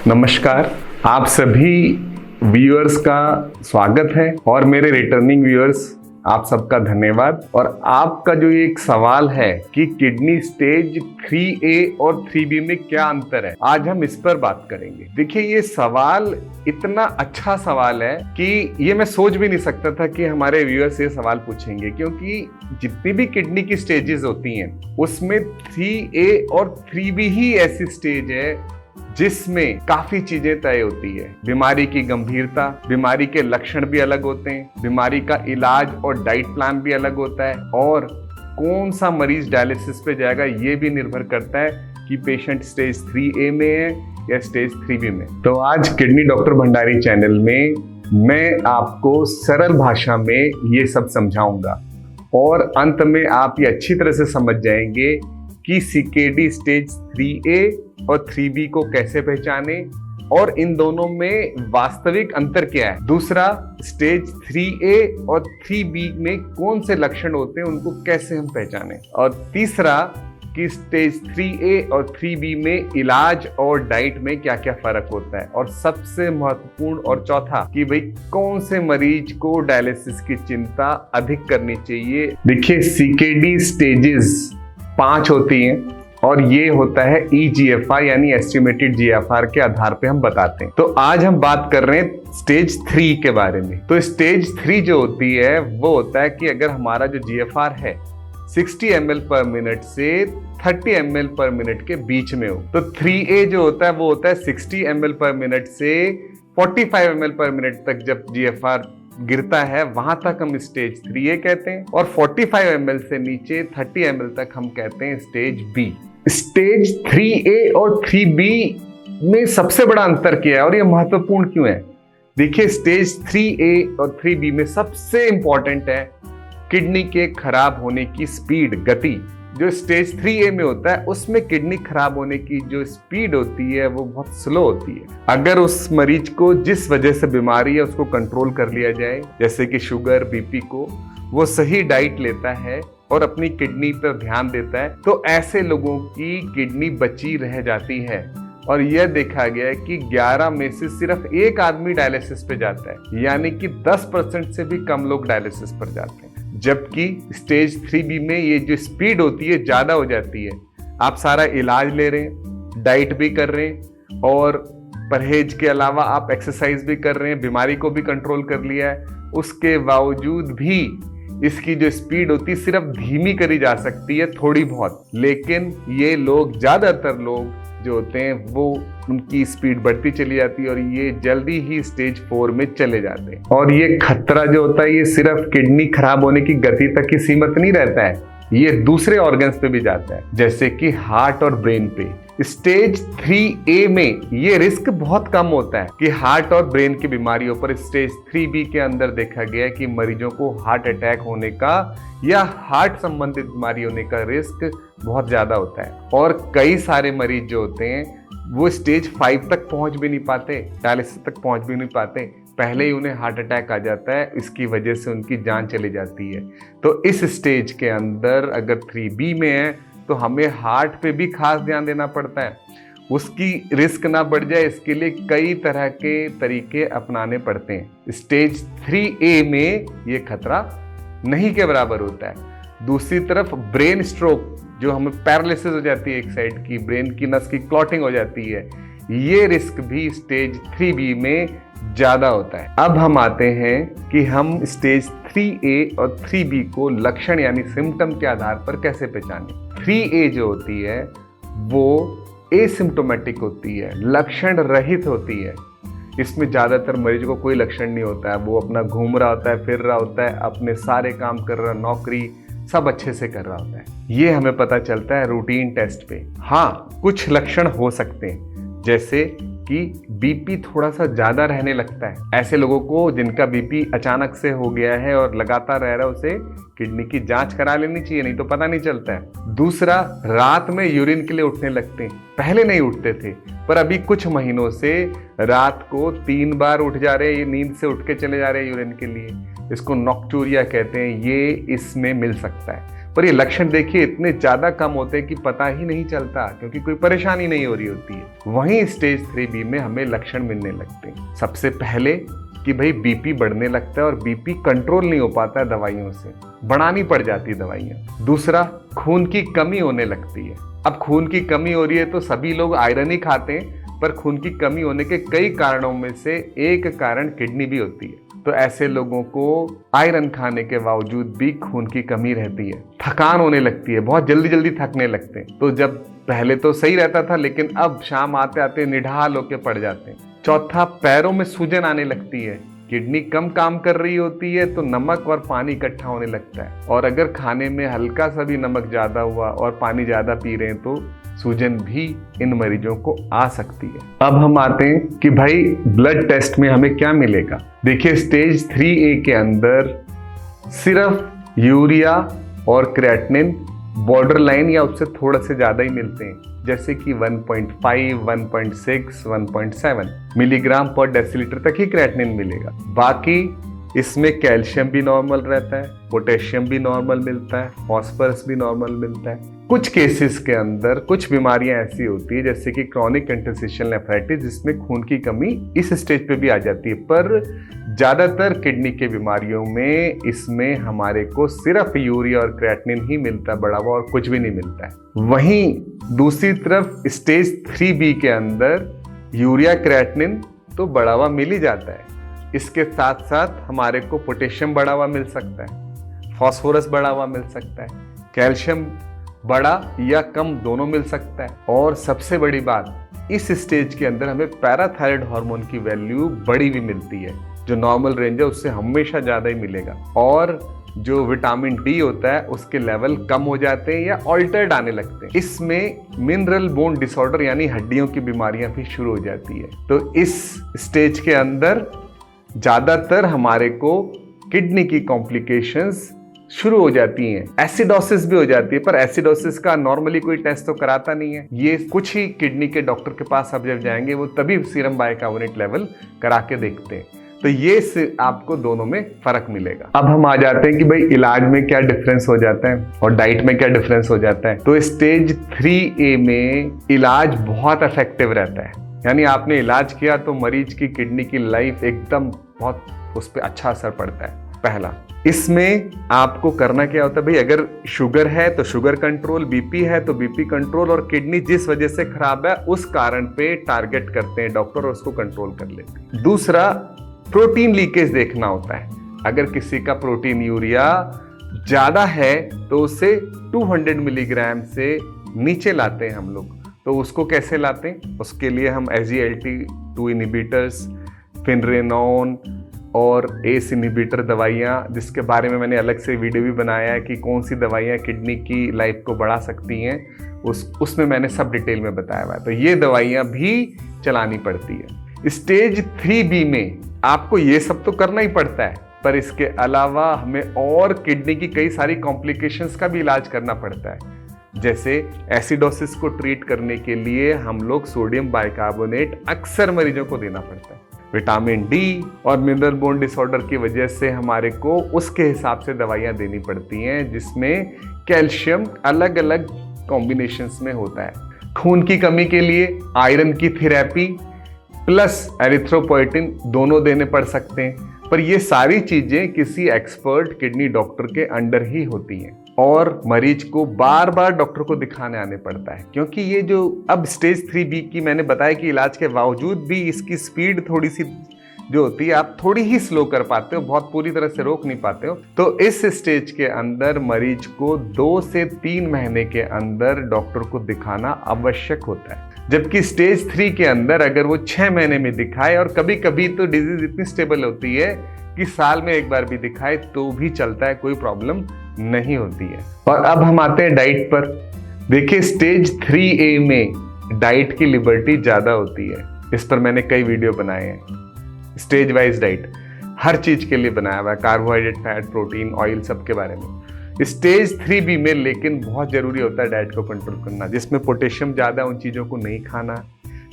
नमस्कार, आप सभी व्यूअर्स का स्वागत है और मेरे रिटर्निंग व्यूअर्स आप सबका धन्यवाद। और आपका जो एक सवाल है कि किडनी स्टेज 3A और 3B में क्या अंतर है, आज हम इस पर बात करेंगे। देखिए, ये सवाल इतना अच्छा सवाल है कि ये मैं सोच भी नहीं सकता था कि हमारे व्यूअर्स ये सवाल पूछेंगे, क्योंकि जितनी भी किडनी की स्टेजेस होती हैं उसमें 3A और 3B ही ऐसी स्टेज है जिसमें काफी चीजें तय होती है। बीमारी की गंभीरता, बीमारी के लक्षण भी अलग होते हैं, बीमारी का इलाज और डाइट प्लान भी अलग होता है, और कौन सा मरीज डायलिसिस पे जाएगा ये भी निर्भर करता है कि पेशेंट स्टेज 3A में है या स्टेज 3B में। तो आज किडनी डॉक्टर भंडारी चैनल में मैं आपको सरल भाषा में ये सब समझाऊंगा और अंत में आप ये अच्छी तरह से समझ जाएंगे कि CKD स्टेज 3A और 3B को कैसे पहचाने और इन दोनों में वास्तविक अंतर क्या है। दूसरा, स्टेज 3A और 3B में कौन से लक्षण होते हैं, उनको कैसे हम पहचाने। और तीसरा कि स्टेज 3A और 3B में इलाज और डाइट में क्या क्या फर्क होता है। और सबसे महत्वपूर्ण और चौथा कि भाई कौन से मरीज को डायलिसिस की चिंता अधिक करनी चाहिए। देखिए, CKD स्टेजेस 5 होती हैं और ये होता है eGFR यानी एस्टिमेटेड GFR के आधार पे हम बताते हैं। तो आज हम बात कर रहे हैं स्टेज 3 के बारे में। तो स्टेज 3 जो होती है वो होता है कि अगर हमारा जो GFR है 60 ml पर मिनट से 30 ml पर मिनट के बीच में हो। तो 3A जो होता है वो होता है 60 ml पर मिनट से 45 ml पर मिनट तक जब GFR गिरता है वहां तक हम स्टेज 3A कहते हैं, और 45 ml से नीचे 30 ml तक हम कहते हैं स्टेज B। स्टेज 3A और 3B में सबसे बड़ा अंतर क्या है और ये महत्वपूर्ण क्यों है? देखिए, स्टेज 3A और 3B में सबसे इंपॉर्टेंट है किडनी के खराब होने की स्पीड, गति। जो स्टेज 3A में होता है उसमें किडनी खराब होने की जो स्पीड होती है वो बहुत स्लो होती है। अगर उस मरीज को जिस वजह से बीमारी है उसको कंट्रोल कर लिया जाए, जैसे कि शुगर, BP को, वो सही डाइट लेता है और अपनी किडनी पर ध्यान देता है, तो ऐसे लोगों की किडनी बची रह जाती है। और यह देखा गया है कि 11 में से सिर्फ एक आदमी डायलिसिस पे जाता है, यानी कि 10% से भी कम लोग डायलिसिस पर जाते हैं। जबकि स्टेज 3B में ये जो स्पीड होती है ज्यादा हो जाती है। आप सारा इलाज ले रहे हैं, डाइट भी कर रहे हैं और परहेज के अलावा आप एक्सरसाइज भी कर रहे हैं, बीमारी को भी कंट्रोल कर लिया है, उसके बावजूद भी इसकी जो स्पीड होती है सिर्फ धीमी करी जा सकती है थोड़ी बहुत। लेकिन ये लोग, ज्यादातर लोग जो होते हैं वो उनकी स्पीड बढ़ती चली जाती है और ये जल्दी ही स्टेज 4 में चले जाते हैं। और ये खतरा जो होता है ये सिर्फ किडनी खराब होने की गति तक ही सीमित नहीं रहता है, ये दूसरे ऑर्गन्स पे भी जाता है, जैसे कि हार्ट और ब्रेन पे। स्टेज 3A में ये रिस्क बहुत कम होता है कि हार्ट और ब्रेन की बीमारियों पर। स्टेज 3B के अंदर देखा गया है कि मरीजों को हार्ट अटैक होने का या हार्ट संबंधित बीमारी होने का रिस्क बहुत ज्यादा होता है। और कई सारे मरीज जो होते हैं वो स्टेज 5 तक पहुंच भी नहीं पाते, डायलिसिस तक पहुंच भी नहीं पाते, पहले ही उन्हें हार्ट अटैक आ जाता है, इसकी वजह से उनकी जान चली जाती है। तो इस स्टेज के अंदर अगर 3B में है तो हमें हार्ट पे भी खास ध्यान देना पड़ता है, उसकी रिस्क ना बढ़ जाए इसके लिए कई तरह के तरीके अपनाने पड़ते हैं। स्टेज 3A में ये खतरा नहीं के बराबर होता है। दूसरी तरफ ब्रेन स्ट्रोक, जो हमें पैरालिसिस हो जाती है एक साइड की, ब्रेन की नस की क्लॉटिंग हो जाती है, ये रिस्क भी स्टेज 3B में ज्यादा होता है। अब हम आते हैं कि हम स्टेज 3A और 3B को लक्षण यानी सिम्टम के आधार पर कैसे पहचानें। 3A जो होती है वो एसिम्टोमेटिक होती है, लक्षण रहित होती है। इसमें ज्यादातर मरीज को कोई लक्षण नहीं होता है, वो अपना घूम रहा होता है, फिर रहा होता है, अपने सारे काम कर रहा, नौकरी सब अच्छे से कर रहा होता है। ये हमें पता चलता है रूटीन टेस्ट पे। हाँ, कुछ लक्षण हो सकते हैं, जैसे कि BP थोड़ा सा ज्यादा रहने लगता है। ऐसे लोगों को जिनका BP अचानक से हो गया है और लगातार रह रहा है, उसे किडनी की जांच करा लेनी चाहिए, नहीं तो पता नहीं चलता है। दूसरा, रात में यूरिन के लिए उठने लगते हैं, पहले नहीं उठते थे पर अभी कुछ महीनों से रात को 3 बार उठ जा रहे हैं, ये नींद से उठ के चले जा रहे हैं यूरिन के लिए। इसको नॉक्टूरिया कहते हैं, ये इसमें मिल सकता है। पर ये लक्षण देखिए इतने ज्यादा कम होते हैं कि पता ही नहीं चलता, क्योंकि कोई परेशानी नहीं हो रही होती है। वहीं स्टेज 3B में हमें लक्षण मिलने लगते हैं। सबसे पहले कि भाई बीपी बढ़ने लगता है और बीपी कंट्रोल नहीं हो पाता है दवाइयों से, बढ़ानी पड़ जाती है दवाइयाँ। दूसरा, खून की कमी होने लगती है। अब खून की कमी हो रही है तो सभी लोग आयरन ही खाते हैं, पर खून की कमी होने के कई कारणों में से एक कारण किडनी भी होती है। तो ऐसे लोगों को आयरन खाने के बावजूद भी खून की कमी रहती है, थकान होने लगती है, बहुत जल्दी जल्दी थकने लगते हैं। तो जब पहले तो सही रहता था, लेकिन अब शाम आते आते निढाल होके पड़ जाते हैं। चौथा, पैरों में सूजन आने लगती है। किडनी कम काम कर रही होती है तो नमक और पानी इकट्ठा होने लगता है, और अगर खाने में हल्का सा भी नमक ज्यादा हुआ और पानी ज्यादा पी रहे हैं तो सूजन भी इन मरीजों को आ सकती है। अब हम आते हैं कि भाई ब्लड टेस्ट में हमें क्या मिलेगा। देखिए, स्टेज 3A के अंदर सिर्फ यूरिया और क्रिएटिनिन बॉर्डर लाइन या उससे थोड़ा से ज्यादा ही मिलते हैं, जैसे कि 1.5, 1.6, 1.7 मिलीग्राम पर डेसीलीटर तक ही क्रिएटिनिन मिलेगा। बाकी इसमें कैल्शियम भी नॉर्मल रहता है, पोटेशियम भी नॉर्मल मिलता है, फास्फोरस भी नॉर्मल मिलता है। कुछ केसेस के अंदर कुछ बीमारियां ऐसी होती है जैसे कि क्रॉनिक इंटरस्टिशियल नेफ्राइटिस, जिसमें खून की कमी इस स्टेज पे भी आ जाती है। पर ज्यादातर किडनी के बीमारियों में इसमें हमारे को सिर्फ यूरिया और क्रिएटिनिन ही मिलता है बढ़ा हुआ, और कुछ भी नहीं मिलता है। वहीं दूसरी तरफ स्टेज 3B के अंदर यूरिया क्रिएटिनिन तो बढ़ा हुआ मिल ही जाता है, इसके साथ साथ हमारे को पोटेशियम बढ़ा हुआ मिल सकता है, फास्फोरस बढ़ा हुआ मिल सकता है, कैल्शियम बड़ा या कम दोनों मिल सकता है। और सबसे बड़ी बात, इस स्टेज के अंदर हमें पैराथायराइड हार्मोन की वैल्यू बड़ी भी मिलती है, जो नॉर्मल रेंज है उससे हमेशा ज्यादा ही मिलेगा। और जो विटामिन डी होता है उसके लेवल कम हो जाते हैं या ऑल्टर्ड आने लगते हैं। इसमें मिनरल बोन डिसऑर्डर यानी हड्डियों की बीमारियां भी शुरू हो जाती है। तो इस स्टेज के अंदर ज्यादातर हमारे को किडनी की कॉम्प्लिकेशंस शुरू हो जाती हैं। एसिडोसिस भी हो जाती है, पर एसिडोसिस का नॉर्मली कोई टेस्ट तो कराता नहीं है। ये कुछ ही किडनी के डॉक्टर के पास आप जब जाएंगे वो तभी सीरम बाइकार्बोनेट लेवल करा के देखते हैं। तो ये आपको दोनों में फर्क मिलेगा। अब हम आ जाते हैं कि भाई इलाज में क्या डिफरेंस हो जाता है और डाइट में क्या डिफरेंस हो जाता है। तो स्टेज 3A में इलाज बहुत इफेक्टिव रहता है, यानी आपने इलाज किया तो मरीज की किडनी की लाइफ एकदम बहुत उस पर अच्छा असर पड़ता है। पहला, इसमें आपको करना क्या होता है भाई, अगर शुगर है तो शुगर कंट्रोल, बीपी है तो बीपी कंट्रोल, और किडनी जिस वजह से खराब है उस कारण पे टारगेट करते हैं डॉक्टर और उसको कंट्रोल कर लेते हैं। दूसरा, प्रोटीन लीकेज देखना होता है। अगर किसी का प्रोटीन यूरिया ज्यादा है तो उसे 200 मिलीग्राम से नीचे लाते हैं हम लोग। तो उसको कैसे लाते हैं, उसके लिए हम SGLT2 इनहिबिटर्स, फिनरेनोन और एस इनहिबिटर दवाइयाँ, जिसके बारे में मैंने अलग से वीडियो भी बनाया है कि कौन सी दवाइयाँ किडनी की लाइफ को बढ़ा सकती हैं, उसमें मैंने सब डिटेल में बताया हुआ है। तो ये दवाइयाँ भी चलानी पड़ती है। स्टेज 3B में आपको ये सब तो करना ही पड़ता है, पर इसके अलावा हमें और किडनी की कई सारी कॉम्प्लिकेशंस का भी इलाज करना पड़ता है। जैसे एसिडोसिस को ट्रीट करने के लिए हम लोग सोडियम बाइकार्बोनेट अक्सर मरीजों को देना पड़ता है। विटामिन डी और मिनरल बोन डिसऑर्डर की वजह से हमारे को उसके हिसाब से दवाइयाँ देनी पड़ती हैं, जिसमें कैल्शियम अलग अलग कॉम्बिनेशंस में होता है। खून की कमी के लिए आयरन की थेरेपी प्लस एरिथ्रोपोएटिन दोनों देने पड़ सकते हैं, पर ये सारी चीजें किसी एक्सपर्ट किडनी डॉक्टर के अंडर ही होती हैं और मरीज को बार बार डॉक्टर को दिखाने आने पड़ता है। क्योंकि ये जो अब स्टेज 3B की मैंने बताया कि इलाज के बावजूद भी इसकी स्पीड थोड़ी सी जो होती है आप थोड़ी ही स्लो कर पाते हो, बहुत पूरी तरह से रोक नहीं पाते हो। तो इस स्टेज के अंदर मरीज को 2 से 3 महीने के अंदर डॉक्टर को दिखाना आवश्यक होता है। जबकि स्टेज 3 के अंदर अगर वो 6 महीने में दिखाए, और कभी कभी तो डिजीज इतनी स्टेबल होती है कि साल में एक बार भी दिखाए तो भी चलता है, कोई प्रॉब्लम नहीं होती है। और अब हम आते हैं डाइट पर। देखिए, स्टेज 3A में डाइट की लिबर्टी ज्यादा होती है। इस पर मैंने कई वीडियो बनाए हैं। स्टेज वाइज डाइट हर चीज के लिए बनाया हुआ है, कार्बोहाइड्रेट, फैट, प्रोटीन, ऑयल, सबके बारे में। स्टेज 3B में लेकिन बहुत जरूरी होता है डाइट को कंट्रोल करना, जिसमें पोटेशियम ज्यादा, उन चीजों को नहीं खाना।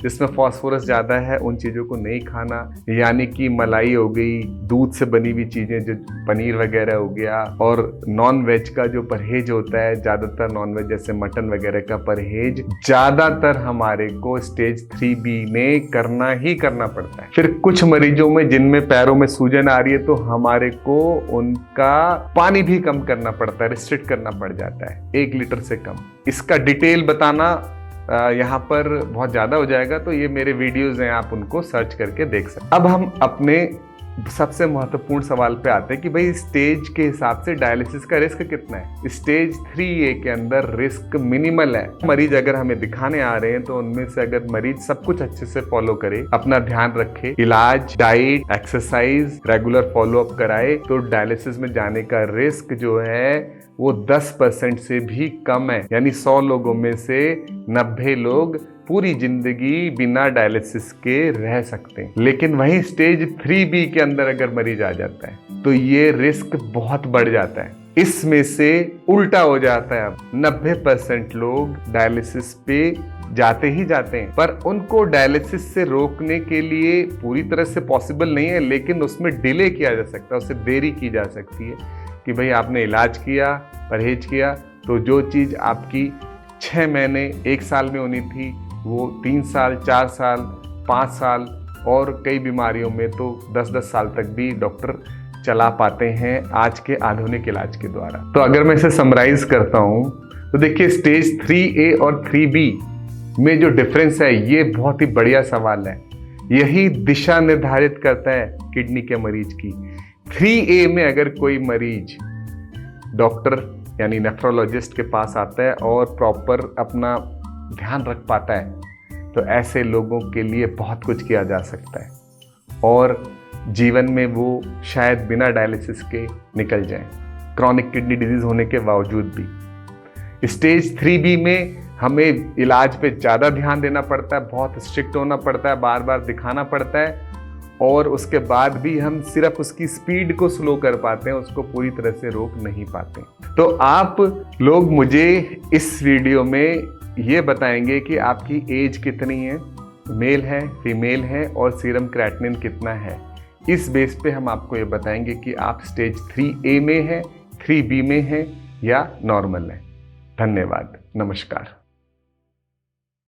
जिसमें फास्फोरस ज़्यादा है उन चीज़ों को नहीं खाना, यानी कि मलाई हो गई, दूध से बनी हुई चीज़ें जो पनीर वगैरह हो गया, और नॉन वेज का जो परहेज होता है, ज़्यादातर नॉन वेज जैसे मटन वगैरह का परहेज ज़्यादातर हमारे को स्टेज 3B में करना ही करना पड़ता है। फिर कुछ मरीजों में जिनमें पैरों में सूजन आ रही है तो हमारे को उनका पानी भी कम करना पड़ता है, रिस्ट्रिक्ट करना पड़ जाता है 1 लीटर से कम। इसका डिटेल बताना यहाँ पर बहुत ज़्यादा हो जाएगा, तो ये मेरे वीडियोज़ हैं, आप उनको सर्च करके देख सकते हैं। अब हम अपने सबसे महत्वपूर्ण सवाल पे आते हैं कि भाई स्टेज के हिसाब से डायलिसिस का रिस्क कितना है। स्टेज 3A के अंदर रिस्क मिनिमल है। मरीज अगर हमें दिखाने आ रहे हैं तो उनमें से अगर मरीज सब कुछ अच्छे से फॉलो करे, अपना ध्यान रखे, इलाज, diet, exercise regular follow up कराए, तो डायलिसिस में जाने का रिस्क जो है वो 10% से भी कम है। यानी 100 लोगों में से 90 लोग पूरी जिंदगी बिना डायलिसिस के रह सकते हैं। लेकिन वहीं स्टेज 3B के अंदर अगर मरीज आ जाता है तो ये रिस्क बहुत बढ़ जाता है। इसमें से उल्टा हो जाता है, अब 90% लोग डायलिसिस पे जाते ही जाते हैं, पर उनको डायलिसिस से रोकने के लिए पूरी तरह से पॉसिबल नहीं है, लेकिन उसमें डिले किया जा सकता है, उससे देरी की जा सकती है कि भाई आपने इलाज किया, परहेज किया, तो जो चीज़ आपकी 6 महीने 1 साल में होनी थी वो 3 साल, 4 साल, 5 साल और कई बीमारियों में तो 10-10 साल तक भी डॉक्टर चला पाते हैं आज के आधुनिक इलाज के द्वारा। तो अगर मैं इसे समराइज करता हूँ तो देखिए स्टेज 3A और 3B में जो डिफरेंस है ये बहुत ही बढ़िया सवाल है। यही दिशा निर्धारित करता है किडनी के मरीज की। 3A में अगर कोई मरीज डॉक्टर यानी नेफ्रोलॉजिस्ट के पास आता है और प्रॉपर अपना ध्यान रख पाता है तो ऐसे लोगों के लिए बहुत कुछ किया जा सकता है और जीवन में वो शायद बिना डायलिसिस के निकल जाएं, क्रॉनिक किडनी डिजीज होने के बावजूद भी। स्टेज 3B में हमें इलाज पे ज़्यादा ध्यान देना पड़ता है, बहुत स्ट्रिक्ट होना पड़ता है, बार बार दिखाना पड़ता है, और उसके बाद भी हम सिर्फ उसकी स्पीड को स्लो कर पाते हैं, उसको पूरी तरह से रोक नहीं पाते। तो आप लोग मुझे इस वीडियो में ये बताएंगे कि आपकी एज कितनी है, मेल है, फीमेल है, और सीरम क्रेटिनिन कितना है। इस बेस पे हम आपको ये बताएंगे कि आप स्टेज 3A में हैं, 3B में हैं या नॉर्मल है। धन्यवाद, नमस्कार।